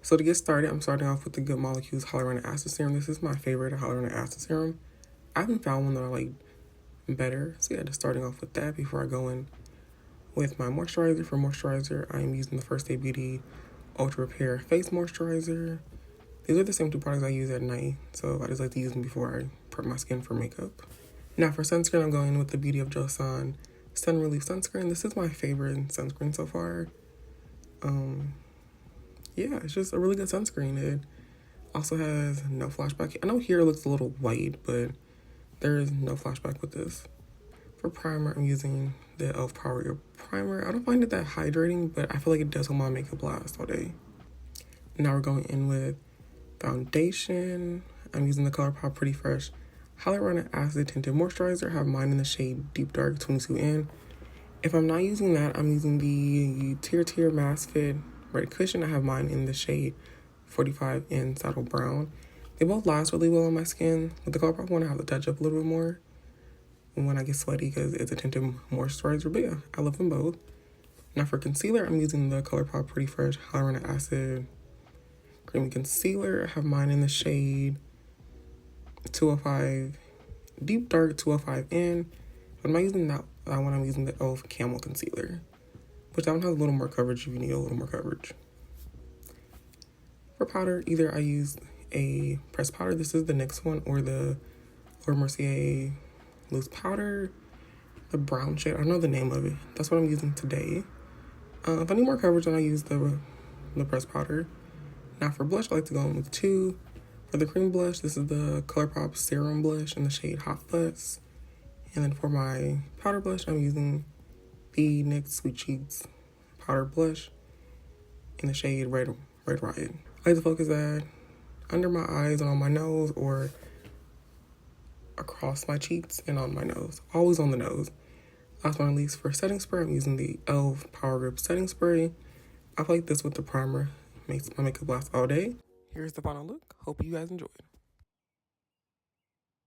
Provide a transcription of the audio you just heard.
So to get started, I'm starting off with the Good Molecules Hyaluronic Acid Serum. This is my favorite hyaluronic acid serum. I haven't found one that I like better. So yeah, just starting off with that before I go in with my moisturizer. For moisturizer, I am using the First Aid Beauty Ultra Repair Face Moisturizer. These are the same two products I use at night, so I just like to use them before I prep my skin for makeup. Now for sunscreen, I'm going with the Beauty of Joseon Sun Relief Sunscreen. This is my favorite sunscreen so far. Yeah, it's just a really good sunscreen. It also has no flashback. I know here it looks a little white, but there is no flashback with this. For primer, I'm using the e.l.f. Power Grip Primer. I don't find it that hydrating, but I feel like it does hold my makeup last all day. Now we're going in with foundation. I'm using the ColourPop Pretty Fresh Hyaluronic Acid Tinted Moisturizer. I have mine in the shade Deep Dark 22N. If I'm not using that, I'm using the Tier Mask Fit Red Cushion. I have mine in the shade 45N Saddle Brown. They both last really well on my skin. With the ColourPop one, I have to touch up a little bit more when I get sweaty because it's a tinted moisturizer. But yeah, I love them both. Now for concealer, I'm using the ColourPop Pretty Fresh Hyaluronic Acid Creamy Concealer. I have mine in the shade 205 Deep Dark 205N. But I'm not using that one. I'm using the e.l.f. Camel Concealer, which that one has a little more coverage if you need a little more coverage. For powder, either I use a pressed powder. This is the NYX one, or the Laura Mercier loose powder, the brown shade. I don't know the name of it. That's what I'm using today. If I need more coverage, then I use the pressed powder. Now for blush, I like to go in with two. For the cream blush, this is the ColourPop Serum Blush in the shade Hot Fuzz. And then for my powder blush, I'm using the NYX Sweet Cheeks Powder Blush in the shade Red Riot. I like to focus that under my eyes and on my nose, or across my cheeks and on my nose. Always on the nose. Last but not least, for setting spray, I'm using the e.l.f. Power Grip Setting Spray. I like this with the primer. Makes my makeup last all day. Here's the final look. Hope you guys enjoyed.